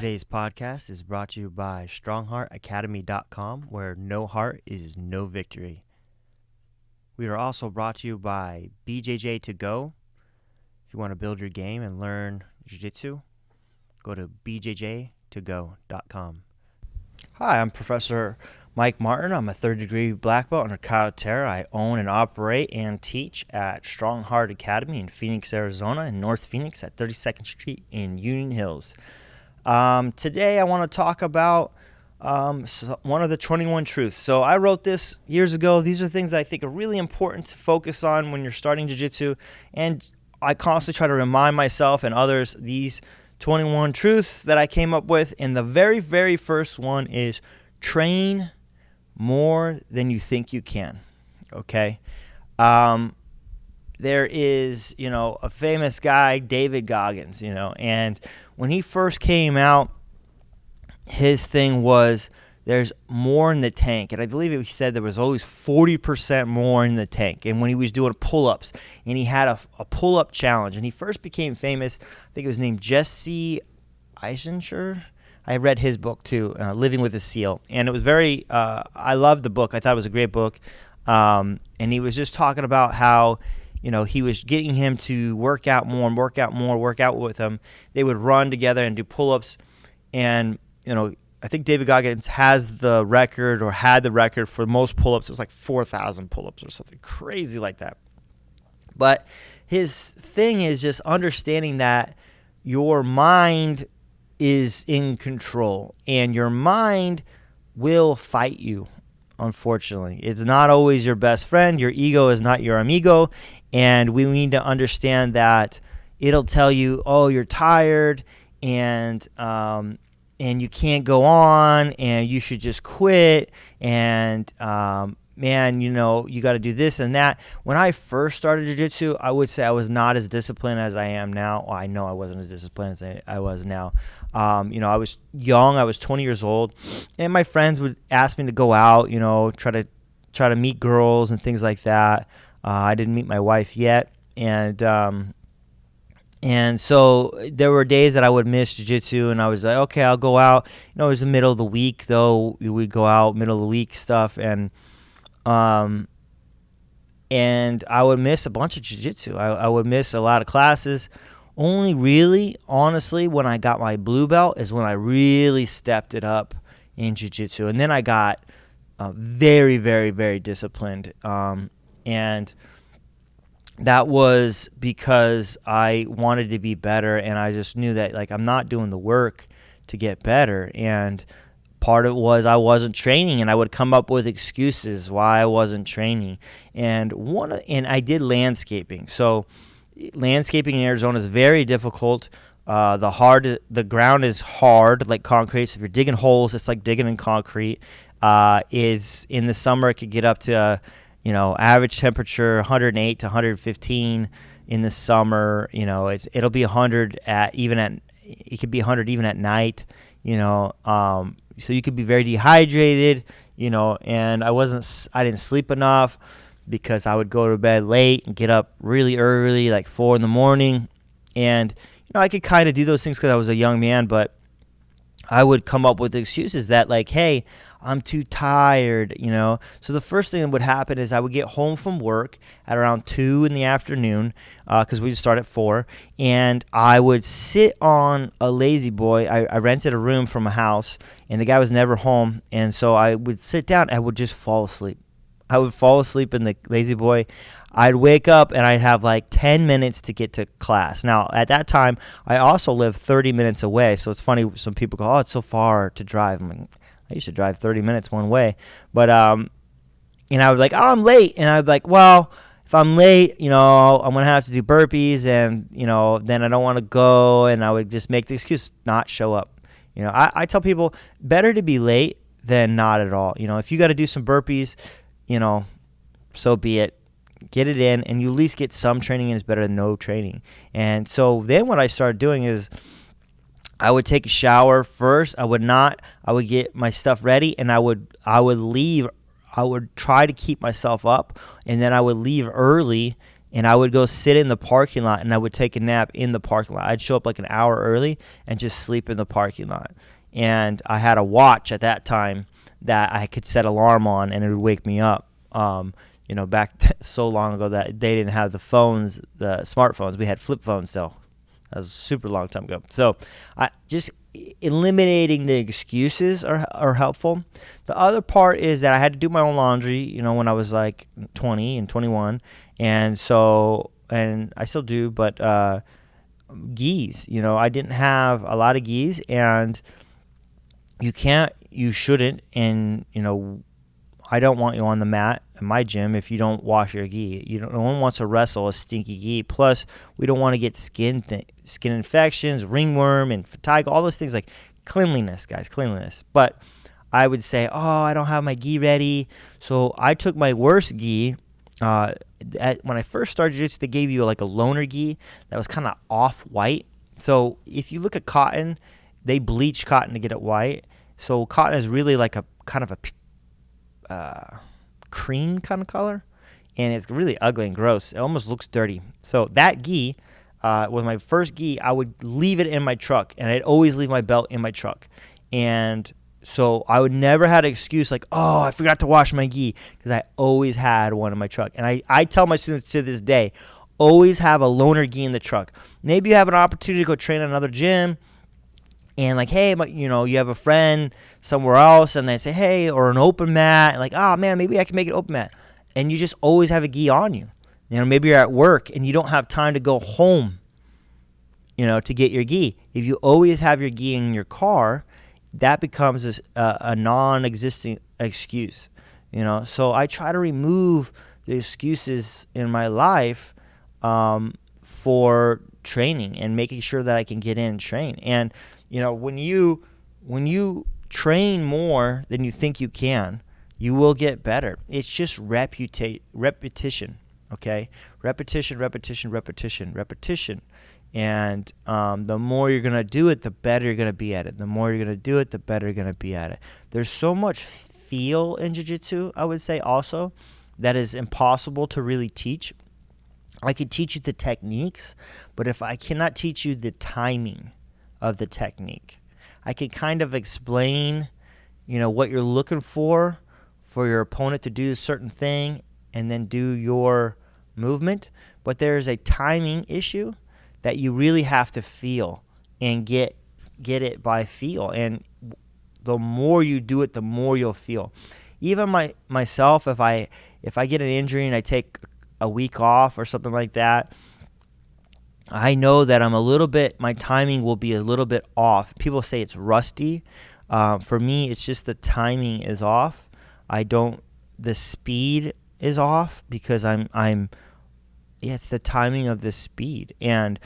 Today's podcast is brought to you by StrongHeartAcademy.com, where no heart is no victory. We are also brought to you by BJJ to go. If you want to build your game and learn Jiu-Jitsu, go to bjjtogo.com. Hi, I'm Professor Mike Martin. I'm a third-degree black belt under Kyle Terra. I own and operate and teach at Strong Heart Academy in Phoenix, Arizona, in North Phoenix at 32nd Street in Union Hills. Today I want to talk about one of the 21 truths. So I wrote this years ago. These are things that I think are really important to focus on when you're starting jiu-jitsu, and I constantly try to remind myself and others these 21 truths that I came up with. And the very, very first one is train more than you think you can. Okay? There is, a famous guy, David Goggins, and when he first came out, his thing was there's more in the tank. And I believe he said there was always 40% more in the tank. And when he was doing pull-ups, and he had a pull-up challenge, and he first became famous, I think it was named Jesse Eisenhower. I read his book too, Living with a SEAL. And it was very, I loved the book. I thought it was a great book. And he was just talking about how, he was getting him to work out more and work out with him. They would run together and do pull-ups. And, I think David Goggins has the record or had the record for most pull-ups. It was like 4,000 pull-ups or something crazy like that. But his thing is just understanding that your mind is in control, and your mind will fight you. Unfortunately, it's not always your best friend. Your ego is not your amigo, and we need to understand that it'll tell you, "Oh, you're tired, and you can't go on, and you should just quit, and man, you got to do this and that." When I first started jiu-jitsu, I would say I was not as disciplined as I am now. Well, I know I wasn't as disciplined as I was now. I was young. I was 20 years old, and my friends would ask me to go out, try to meet girls and things like that. I didn't meet my wife yet, and so there were days that I would miss jiu-jitsu, and I was like, okay, I'll go out. It was the middle of the week, though. We would go out middle of the week stuff, and I would miss a bunch of jiu-jitsu. I would miss a lot of classes. Only really, honestly, when I got my blue belt is when I really stepped it up in jiu-jitsu. And then I got very, very, very disciplined. And that was because I wanted to be better, and I just knew that I'm not doing the work to get better. And part of it was I wasn't training, and I would come up with excuses why I wasn't training. And I did landscaping. So landscaping in Arizona is very difficult. The ground is hard, like concrete. So if you're digging holes, it's like digging in concrete. Is in the summer it could get up to average temperature 108 to 115 in the summer. It'll be 100 it could be 100 even at night. So you could be very dehydrated. And I didn't sleep enough, because I would go to bed late and get up really early, like 4 in. And, I could kind of do those things because I was a young man, but I would come up with excuses that hey, I'm too tired, So the first thing that would happen is I would get home from work at around 2 in the afternoon, because we start at 4, and I would sit on a lazy boy. I rented a room from a house, and the guy was never home, and so I would sit down and I would just fall asleep. I would fall asleep in the lazy boy. I'd wake up and I'd have 10 minutes to get to class. Now, at that time, I also lived 30 minutes away. So it's funny, some people go, "Oh, it's so far to drive." I'm like, I used to drive 30 minutes one way. But, and I would be like, "Oh, I'm late." And I'd be like, well, if I'm late, I'm going to have to do burpees, and, then I don't want to go. And I would just make the excuse not show up. I tell people, better to be late than not at all. If you got to do some burpees, so be it. Get it in, and you at least get some training in is better than no training. And so then what I started doing is I would take a shower first. I would get my stuff ready, and I would leave. I would try to keep myself up, and then I would leave early and I would go sit in the parking lot and I would take a nap in the parking lot. I'd show up like an hour early and just sleep in the parking lot. And I had a watch at that time that I could set alarm on and it would wake me up. Back so long ago that they didn't have the phones, the smartphones. We had flip phones still. That was a super long time ago. So I just eliminating the excuses are helpful. The other part is that I had to do my own laundry, when I was like 20 and 21. And so, and I still do, but gis, I didn't have a lot of gis, and you shouldn't, and, I don't want you on the mat in my gym if you don't wash your gi. No one wants to wrestle a stinky gi. Plus, we don't want to get skin infections, ringworm, and fatigue, all those things, like cleanliness, guys, cleanliness. But I would say, I don't have my gi ready. So I took my worst gi. When I first started jiu-jitsu, they gave you like a loner gi that was kind of off-white. So if you look at cotton, they bleach cotton to get it white. So cotton is really like a kind of a cream kind of color, and it's really ugly and gross. It almost looks dirty. So that gi was my first gi. I would leave it in my truck, and I'd always leave my belt in my truck. And so I would never have an excuse like, I forgot to wash my gi, because I always had one in my truck. And I tell my students to this day, always have a loaner gi in the truck. Maybe you have an opportunity to go train at another gym, and like, hey, you have a friend somewhere else, and they say, hey, or an open mat, and like, man, maybe I can make an open mat. And you just always have a gi on you. Maybe you're at work and you don't have time to go home, to get your gi. If you always have your gi in your car, that becomes a non-existent excuse. So I try to remove the excuses in my life for training and making sure that I can get in and train. And when you train more than you think you can, you will get better. It's just repetition, okay? Repetition. And the more you're going to do it, the better you're going to be at it. The more you're going to do it, the better you're going to be at it. There's so much feel in jiu-jitsu, I would say also, that is impossible to really teach. I could teach you the techniques, but if I cannot teach you the timing of the technique, I can kind of explain, what you're looking for your opponent to do a certain thing and then do your movement. But there's a timing issue that you really have to feel and get it by feel. And the more you do it, the more you'll feel. Even myself, if I get an injury and I take a week off or something like that, I know that my timing will be a little bit off. People say it's rusty. For me, it's just the timing is off. The speed is off because it's the timing of the speed. And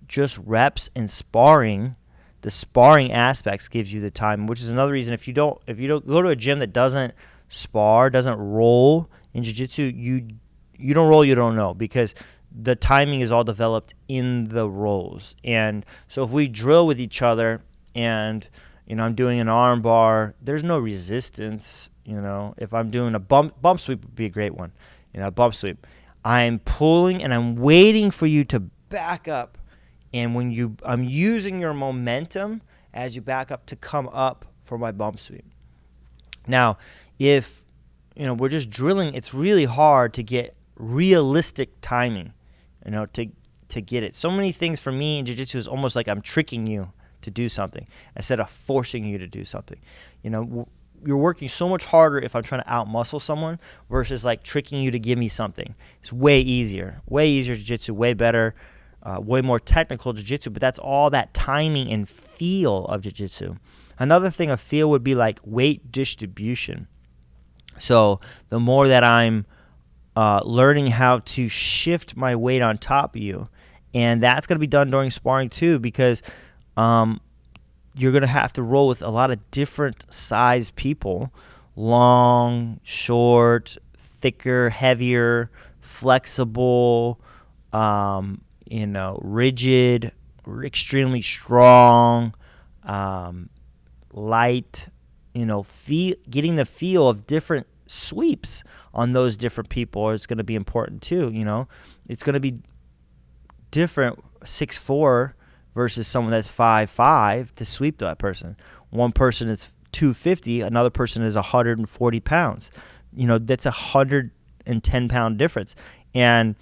just reps and sparring, the sparring aspects gives you the time, which is another reason if you don't go to a gym that doesn't spar, doesn't roll in jiu-jitsu, you don't roll, you don't know, because the timing is all developed in the rolls. And so if we drill with each other and, I'm doing an arm bar, there's no resistance. If I'm doing a bump sweep would be a great one, a bump sweep. I'm pulling and I'm waiting for you to back up. And I'm using your momentum as you back up to come up for my bump sweep. Now, if, we're just drilling, it's really hard to get realistic timing, to get it. So many things for me in jiu-jitsu is almost like I'm tricking you to do something instead of forcing you to do something. You're working so much harder if I'm trying to out-muscle someone versus like tricking you to give me something. It's way easier jiu-jitsu, way better, way more technical jiu-jitsu, but that's all that timing and feel of jiu-jitsu. Another thing of feel would be like weight distribution. So the more that I'm learning how to shift my weight on top of you, and that's going to be done during sparring too, because you're going to have to roll with a lot of different size people, long, short, thicker, heavier, flexible, rigid, extremely strong, light, getting the feel of different sweeps on those different people is going to be important too. It's going to be different 6'4" versus someone that's 5'5" to sweep that person. One person is 250, another person is 140 pounds. That's 110-pound difference. And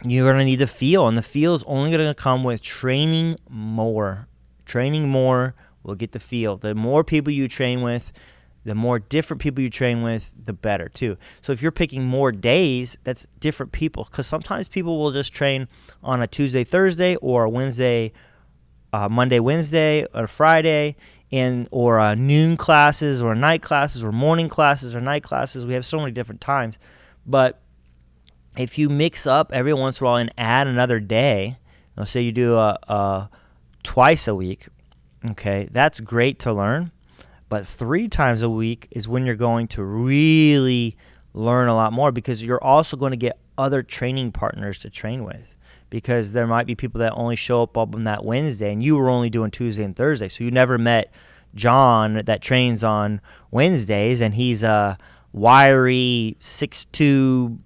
you're going to need the feel, and the feel is only going to come with training more. Training more will get the feel. The more people you train with, the more different people you train with, the better too. So if you're picking more days, that's different people, because sometimes people will just train on a Tuesday, Thursday, or a Wednesday, Monday, Wednesday, or Friday, or noon classes, or night classes, or morning classes, or night classes. We have so many different times. But if you mix up every once in a while and add another day, let's say you do a twice a week, okay, that's great to learn. But 3 times a week is when you're going to really learn a lot more, because you're also going to get other training partners to train with, because there might be people that only show up on that Wednesday and you were only doing Tuesday and Thursday. So you never met John that trains on Wednesdays, and he's a wiry 6'2",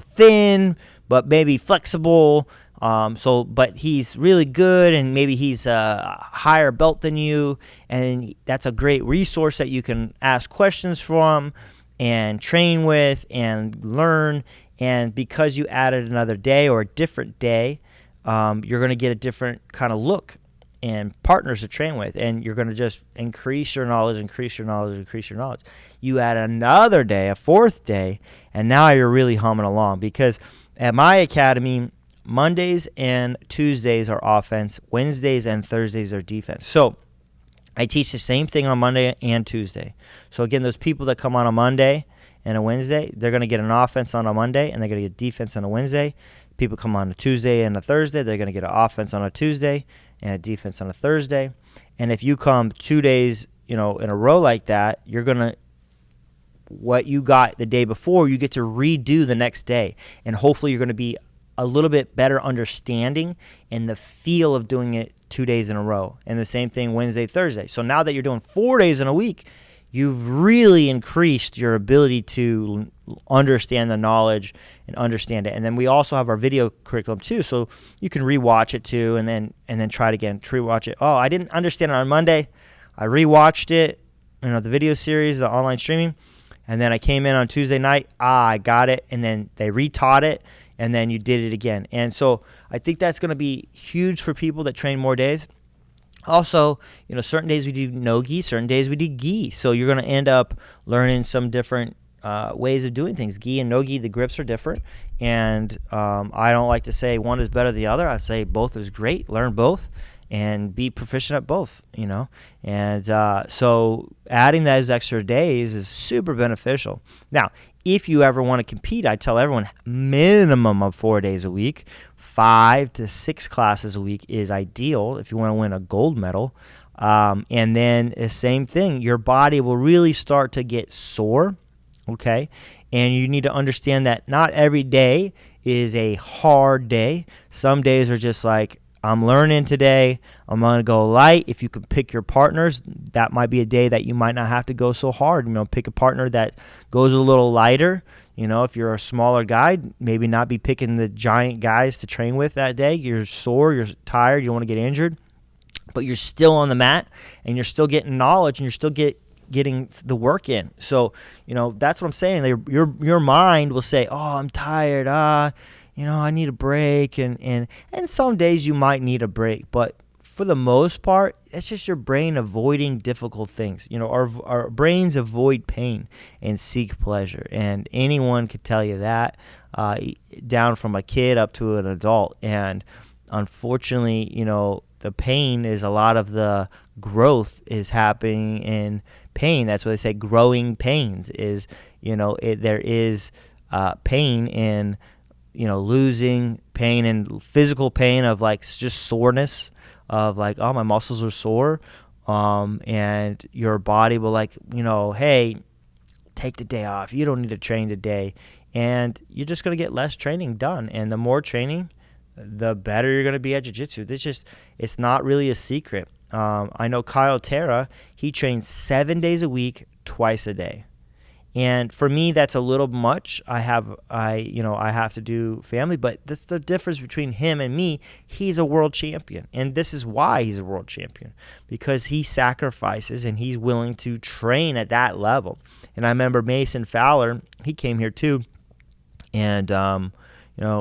thin, but maybe flexible. But he's really good, and maybe he's a higher belt than you, and that's a great resource that you can ask questions from and train with and learn. And because you added another day or a different day, you're going to get a different kind of look and partners to train with, and you're going to just increase your knowledge. You add another day, a 4th day, and now you're really humming along, because at my academy, Mondays and Tuesdays are offense, Wednesdays and Thursdays are defense. So I teach the same thing on Monday and Tuesday. So again, those people that come on a Monday and a Wednesday, they're going to get an offense on a Monday, and they're going to get defense on a Wednesday. People come on a Tuesday and a Thursday, they're going to get an offense on a Tuesday and a defense on a Thursday. And if you come 2 days, in a row like that, you're going to, what you got the day before, you get to redo the next day. And hopefully you're going to be a little bit better understanding and the feel of doing it 2 days in a row. And the same thing Wednesday, Thursday. So now that you're doing 4 days in a week, you've really increased your ability to understand the knowledge and understand it. And then we also have our video curriculum too, so you can rewatch it too, and then try it again. Rewatch it. Oh, I didn't understand it on Monday. I rewatched it, the video series, the online streaming, and then I came in on Tuesday night. I got it, and then they retaught it, and then you did it again. And so I think that's going to be huge for people that train more days. Also, certain days we do no gi, certain days we do gi. So you're going to end up learning some different ways of doing things. Gi and no gi, the grips are different. And I don't like to say one is better than the other. I say both is great. Learn both and be proficient at both, And so adding those extra days is super beneficial. Now, if you ever want to compete, I tell everyone minimum of 4 days a week. 5 to 6 classes a week is ideal if you want to win a gold medal. And then the same thing, your body will really start to get sore, okay? And you need to understand that not every day is a hard day. Some days are just like, I'm learning today. I'm going to go light. If you can pick your partners, that might be a day that you might not have to go so hard. Pick a partner that goes a little lighter. If you're a smaller guy, maybe not be picking the giant guys to train with that day. You're sore, you're tired, you don't want to get injured, but you're still on the mat and you're still getting knowledge and you're still getting the work in. So, that's what I'm saying. Your mind will say, oh, I'm tired. I need a break, and some days you might need a break, but for the most part, it's just your brain avoiding difficult things. Our brains avoid pain and seek pleasure, and anyone could tell you that, down from a kid up to an adult. And unfortunately, the pain is a lot of the growth is happening in pain. That's what they say, growing pains is, there is pain in losing, pain and physical pain of like just soreness of like, oh, my muscles are sore. And your body will like, hey, take the day off. You don't need to train today. And you're just going to get less training done. And the more training, the better you're going to be at jiu-jitsu. It's not really a secret. I know Kyle Terra, he trains 7 days a week, twice a day. And for me, that's a little much. I have to do family, but that's the difference between him and me. He's a world champion, and this is why he's a world champion, because he sacrifices and he's willing to train at that level. And I remember Mason Fowler, he came here too, and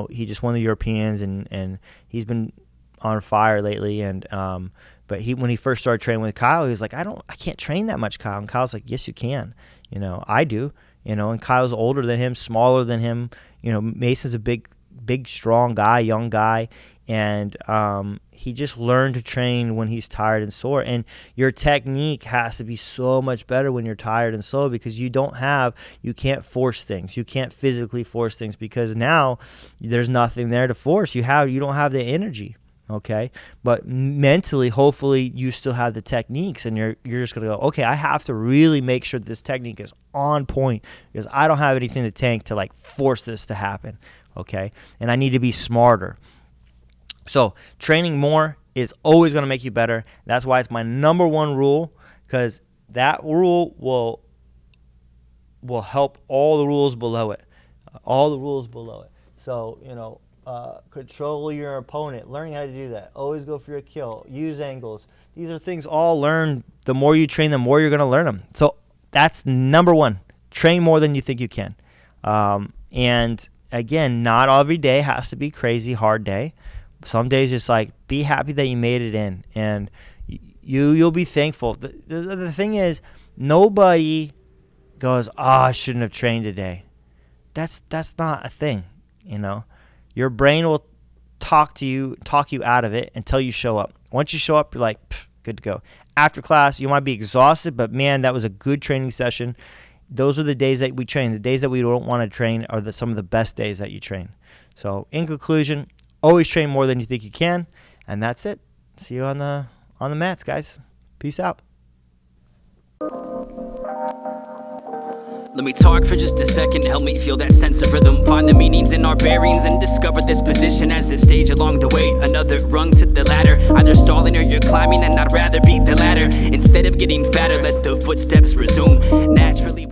he just won the Europeans, and he's been on fire lately. And but when he first started training with Kyle, he was like, I can't train that much, Kyle. And Kyle's like, yes, you can. I do. And Kyle's older than him, smaller than him. Mason's a big, strong guy, young guy, and he just learned to train when he's tired and sore. And your technique has to be so much better when you're tired and sore, because you can't force things. You can't physically force things, because now there's nothing there to force. You don't have the energy. Okay, but mentally, hopefully, you still have the techniques, and you're just gonna go, okay, I have to really make sure this technique is on point, because I don't have anything to tank to force this to happen. Okay, and I need to be smarter. So training more is always gonna make you better. That's why it's my number one rule, because that rule will help all the rules below it. So control your opponent, learning how to do that. Always go for your kill. Use angles. These are things all learned. The more you train, the more you're going to learn them. So that's number one. Train more than you think you can. And again, not every day has to be crazy hard day. Some days just be happy that you made it in, and you'll be thankful. The thing is, nobody goes, I shouldn't have trained today. That's not a thing. Your brain will talk you out of it until you show up. Once you show up, you're good to go. After class, you might be exhausted, but man, that was a good training session. Those are the days that we train. The days that we don't want to train are some of the best days that you train. So in conclusion, always train more than you think you can, and that's it. See you on the mats, guys. Peace out. Let me talk for just a second, help me feel that sense of rhythm. Find the meanings in our bearings and discover this position as a stage along the way. Another rung to the ladder, either stalling or you're climbing, and I'd rather be the latter. Instead of getting fatter, let the footsteps resume naturally.